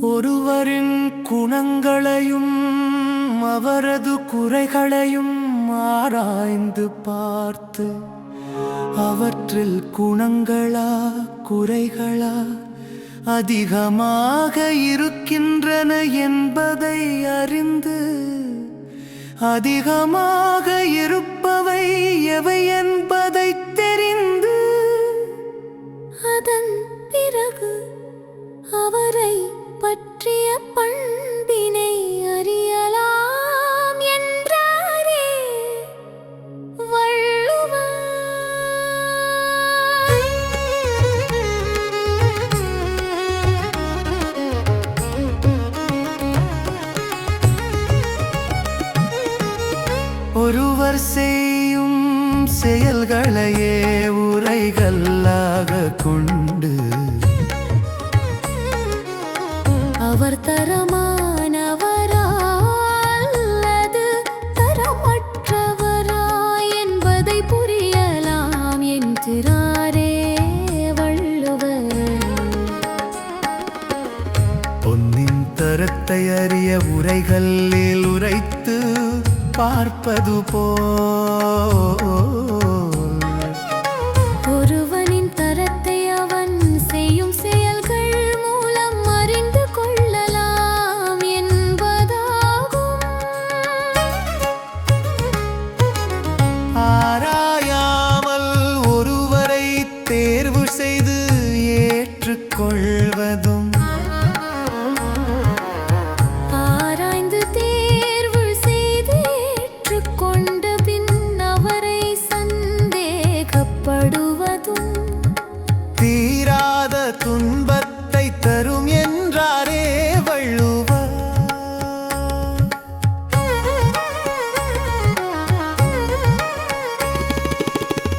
ஒருவரின் குணங்களையும் அவரது குறைகளையும் ஆராய்ந்து பார்த்து அவற்றில் குணங்களா குறைகளா அதிகமாக இருக்கின்றன என்பதை அறிந்து அதிகமாக இருப்பவை எவை என்பதை தெரிந்து அதன் பிறகு அவரை பற்றிய பண்பினை அறியலாம் என்றாரே வள்ளுவர். ஒருவர் செய்யும் செயல்களையே உரைகளாக கொண்டு அவர் தரமானவரா அல்லது தரமற்றவரா என்பதை புரியலாம் என்கிறாரே வள்ளுவர். பொன்னின் தரத்தை அறிய உரைகளில் உரைத்து பார்ப்பது போல் ஒருவனின் தரத்தை அவன் செய்யும் செயல்கள் மூலம் அறிந்து கொள்ளலாம் என்பதாகும். ஆராயாமல் ஒருவரை தேர்வு செய்து ஏற்றுக்கொள்வதும் ஆராய்ந்து தேர்வு செய்து ஏற்றுக்கொண்ட பின் அவரை சந்தேகப்படுவதும் தீராத துன்பத்தை தரும் என்றாரே வள்ளுவர்.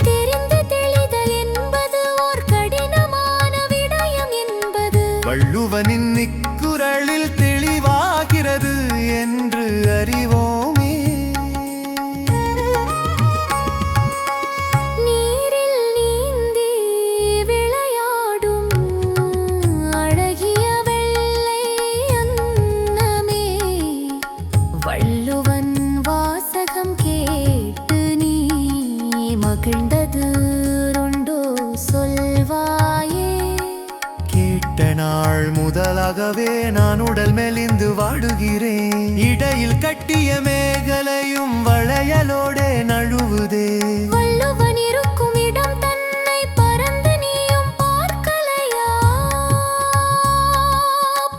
தெரிந்து தெளிதல் என்பது ஓர் கடினமான விடயம் என்பது வள்ளுவனின் இக்குறளில் தெளிவாகிறது என்று அறிவோமே. நீரில் நீந்தி விளையாடும் அழகிய வெள்ளை அன்னமே வள்ளுவன் வாசகம் கேட்டு நீ மகிழ்ந்தது உண்டோ சொல்வாயே. கேட்ட நாள் முதலாகவே நான் உடல் மெலிந்து வாடுகிறேன். இடையில் கட்டிய மேகலையும் வளையலோடே நழுவுதே. வள்ளுவன் இருக்கும் இடம் தன்னை பறந்து நீயும் பார்க்கலையா?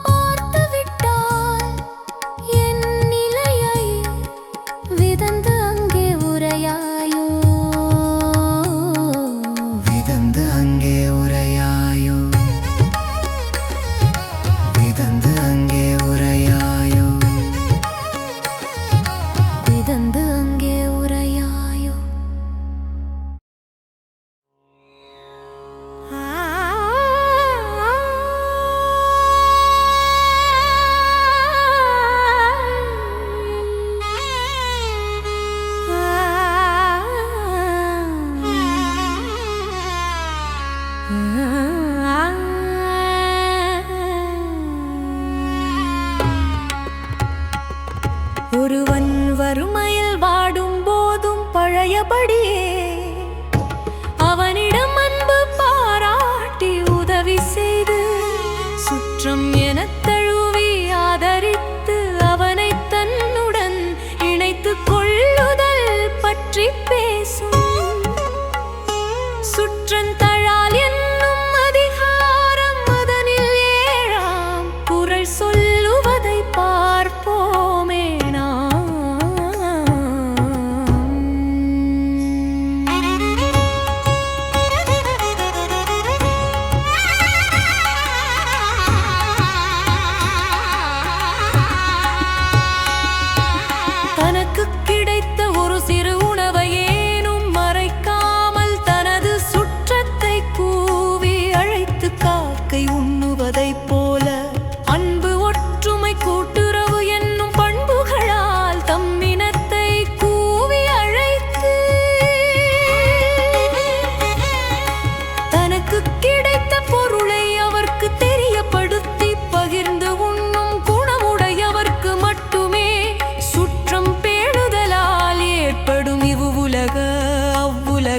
பார்த்து விட்டால் என் நிலையை விதந்து அங்கே உரையாயோ. விதந்து அங்கே உரையாயோ. விதந்து அங்கே உரையாயோ. விதந்து அங்கே உரையாயோ.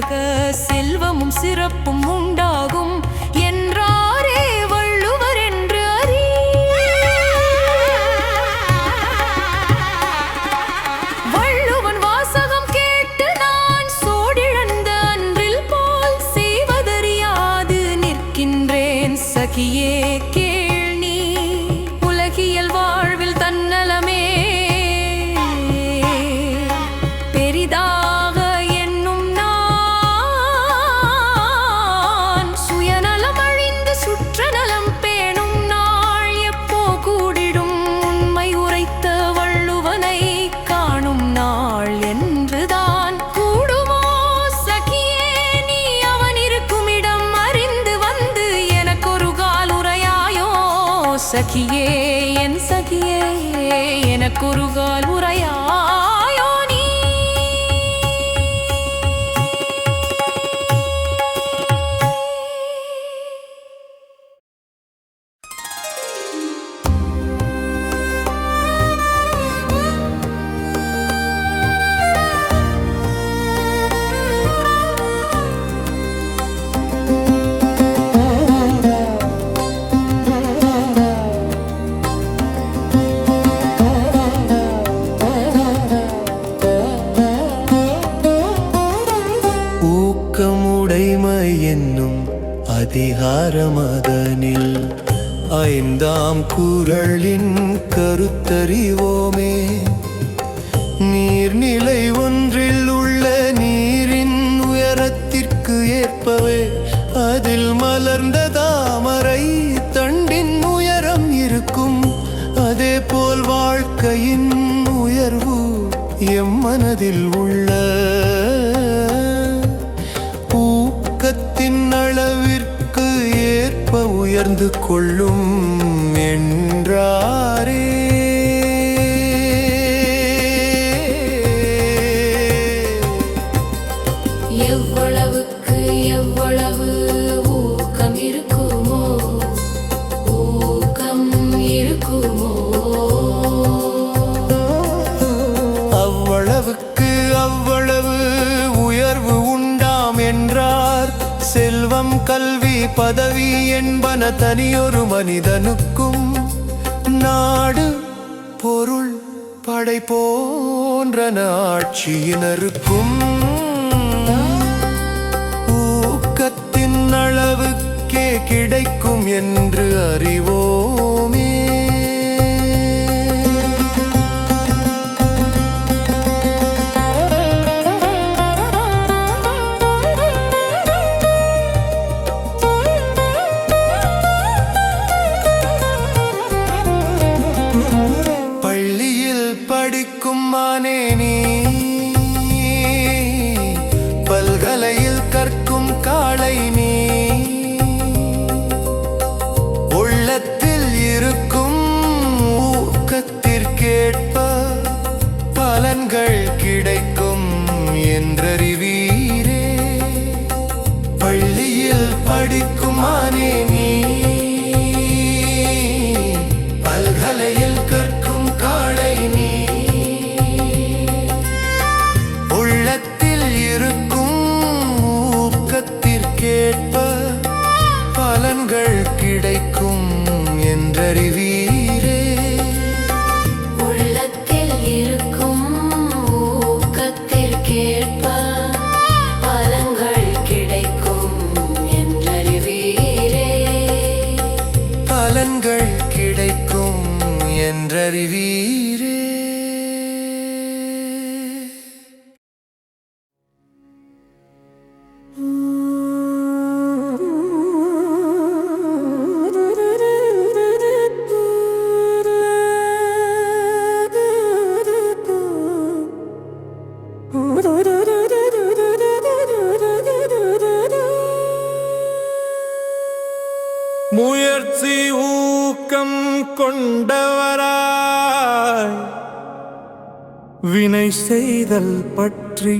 உலக செல்வமும் சிறப்பும் உண்டாகும் என்றாரே வள்ளுவர் என்று அறி. வள்ளுவன் வாசகம் கேட்டு நான் சோடிழந்த அன்றில் போல் செய்வதறியாது நிற்கின்றேன் சகியே கேள் நீ. உலகியல் வாழ்வில் தன்னலமே பெரிதாக என்னும் நான் சுயநலம் அழிந்து சுற்றநலம் பேணும் நாள் எப்போ கூடிடும் உண்மை உரைத்த வள்ளுவனை காணும் நாள் என்றுதான் கூடுமோ சகியே நீ. அவன் இருக்கும் இடம் அறிந்து வந்து எனக்கொரு கால் உரையாயோ சகியே என் சகியே எனக்கொரு கால் உரையாயோ நீ. ஊக்கமுடைமை என்னும் அதிகாரமதனில் 5ஆம் குறளின் கருத்தறிவோமே. நீர்நிலை ஒன்றில் உள்ள நீரின் உயரத்திற்கு ஏற்பவே அதில் மலர்ந்த தாமரை தண்டின் உயரம் இருக்கும். அதேபோல் வாழ்க்கையின் உயர்வு எம் மனதில் உள்ள ஊக்கத்தின் அளவிற்கு ஏற்ப உயர்ந்து கொள்ளும் என்றாரே. எவ்வளவுக்கு எவ்வளவு ஊக்கம் இருக்குமோ ஊக்கம் இருக்குமோ அவ்வளவுக்கு அவ்வளவு உயர்வு உண்டாம் என்றார். செல்வம் கல்வி பதவி என்பன தனியொரு மனிதனுக்கும் நாடு பொருள் படை போன்றன ஆட்சியினருக்கும் ஊக்கத்தின் அளவுக்கே கிடைக்கும் என்று அறிவோமே. பள்ளியில் படிக்கும் மானே நீ, பல்கலையில் கற்கும் காளை நீ, உள்ளத்தில் இருக்கும் ஊக்கத்திற்கேற்ப பலன்கள் கிடைக்கும் என்றறிவீரே. பள்ளியில் படிக்கும் மானே நீ, பல்கலையில் கற்கும் காளை நீ, உள்ளத்தில் இருக்கும் ஊக்கத்திற்கேற்ப பலன்கள் கிடைக்கும் என்றறிவீரே. உள்ளத்தில் இருக்கும் ஊக்கத்திற்கேற்ப பலன்கள் கிடைக்கும் என்றறிவீரே. பலன்கள் கிடைக்கும் என்றறிவீரே. முயற்சி ஊக்கம் கொண்டவராய் வினை செய்தல் பற்றி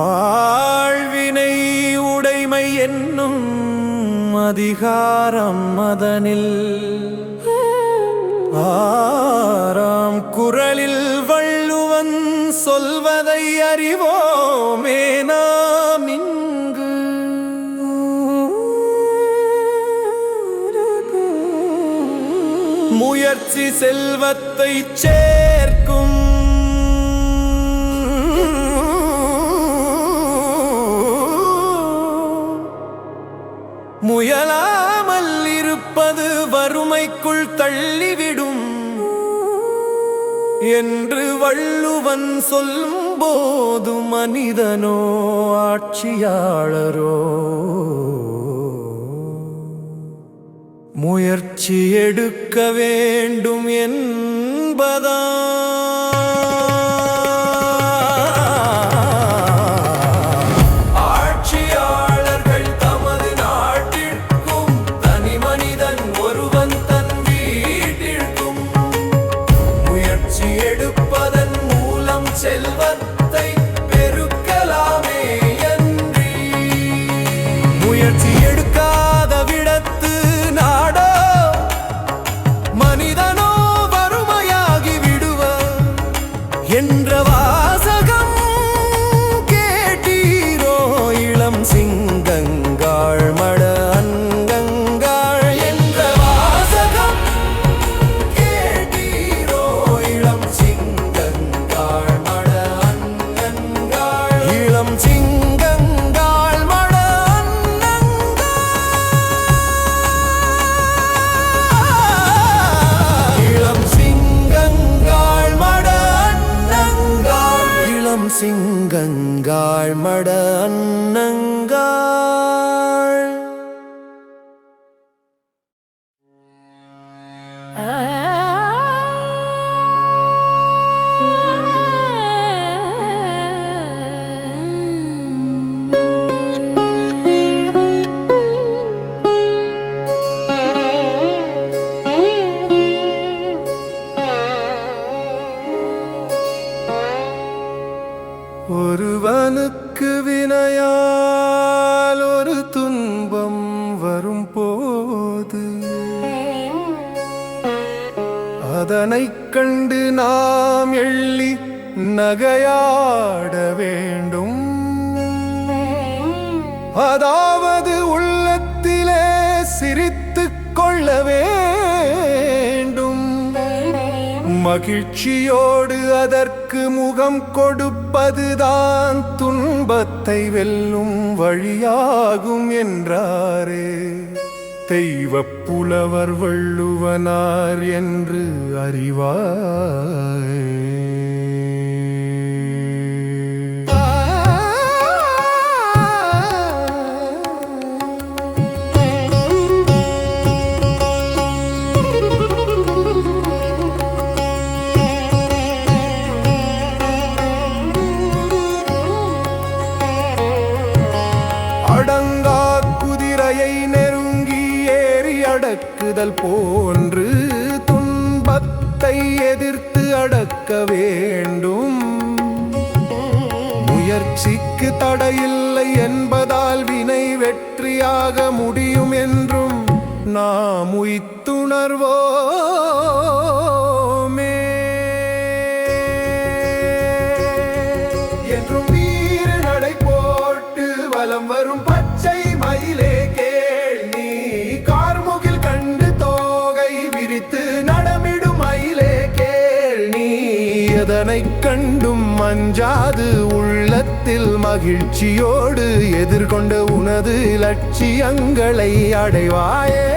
ஆழ்வினை உடைமை என்னும் அதிகாரம் அதனில் 6ஆம் குறளில் வள்ளுவன் சொல்வதை அறிவோமே நாம் முயற்சி செல்வத்தை சேர்க்கும். முயலாமல் இருப்பது வறுமைக்குள் தள்ளிவிடும் என்று வள்ளுவன் சொல்லும்போது மனிதனோ ஆட்சியாளரோ முயற்சி எடுக்க வேண்டும் என்பதா செல்வத்தை பெருக்கலாமே அன்றி முயற்சி எடுக்காத விடத்து நாடோ மனிதனோ வறுமையாகி விடுவார் என்ற வாசகம் கேட்டீரோ? இளம் சிங்கங்காள் மட அங்கங்காள் என்ற வாசகம் கேட்டீரோ? இளம் சிங்கங்காள் சிங்கங்காள் மட இளம் சிங்கங்காள் மட அன்னங்காள் இளம் சிங்கங்காள் மட அன்னங்காள். ஒருவனுக்கு வினையால் ஒரு துன்பம் வரும் போது அதனைக் கண்டு நாம் எள்ளி நகையாட வேண்டும். அதாவது உள்ளத்திலே சிரித்துக் கொள்ள வேண்டும். மகிழ்ச்சியோடு அதற்கு முகம் கொடுப்பதுதான் துன்பத்தை வெல்லும் வழியாகும் என்றாரே தெய்வப் புலவர் வள்ளுவனார் என்று அறிவாய். அடங்கா குதிரையை நெருங்கி ஏறி அடக்குதல் போன்று துன்பத்தை எதிர்த்து அடக்க வேண்டும். முயற்சிக்கு தடையில்லை என்பதால் வினை வெற்றியாக முடியும் என்றும் நாம் உய்த்துணர்வோமே. என்றும் வீறு நடை போட்டு வலம் வரும் பச்சை மயிலே கேள் நீ, கார்முகில் கண்டு தோகை விரித்து நடமிடும் மயிலே கேள் நீ. எதனைக் கண்டும் அஞ்சாது உள்ளத்தில் மகிழ்ச்சியோடு எதிர்கொண்ட உனது லட்சியங்களை அடைவாயே.